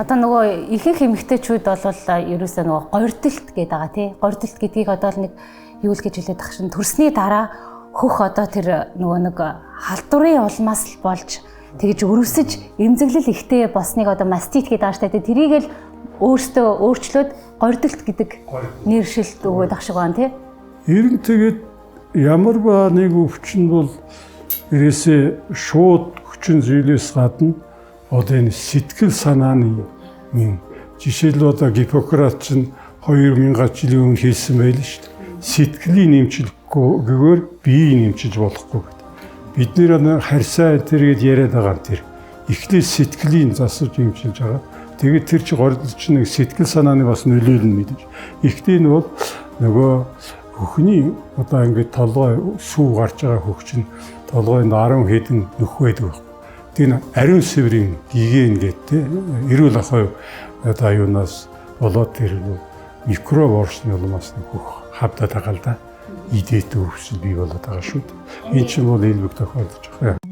Одоо нөгөө ихэнх эмэгтэйчүүд бол ерөөсөө нөгөө гордилт гэдэг байгаа тий. Гордилт гэдгийг одоо нэг юу л гэж хэлээд тах шин төрсний дараа хөх одоо тэр нөгөө нэг халдварын улмаас л болж тэгж өрөвсөж эмзэглэл ихтэй босныг одоо мастит гэдэг ааштай тэрийг л өөртөө өөрчлөөд гордилт гэдэг нэршилт өгөөд ах шиг байна тий. Ер нь тэгээд ямар ба нэг өвчин бол ерөөсөө шууд хүчин зүйлээс гадна одоо энэ сэтгэл санааны жишээл одоо Гиппократ чинь 2000 жилийн өмнө хэлсэн байл шүү дээ. Сэтгэлийн нэмчлэггээр биеийг нэмчилж болохгүй гэдэг. Бид нэр харьцаа тэргээд яриад байгаа юм тэр. Эхлээд сэтгэлийн засаж нэмчилж байгаа. Тэгээд тэр чи гордолч нэг сэтгэл санааны бас нөлөөлнө мэдээж. Ихтэй нь бол нөгөө хөхний одоо ингээд толгой сүү гарч байгаа хөх чинь толгойд 10 хэдэн нөх байдаг. Тэр ариун сэврийн гигэн гэдэг эрүүл ахуй одоо юунаас болоод тэр микроб орсны улмаас нөх хавдаад байгаа л да. Идээд өвсөл бий болоод байгаа шүү дээ. Энэ ч бол ээлбэг тохиолдож байгаа.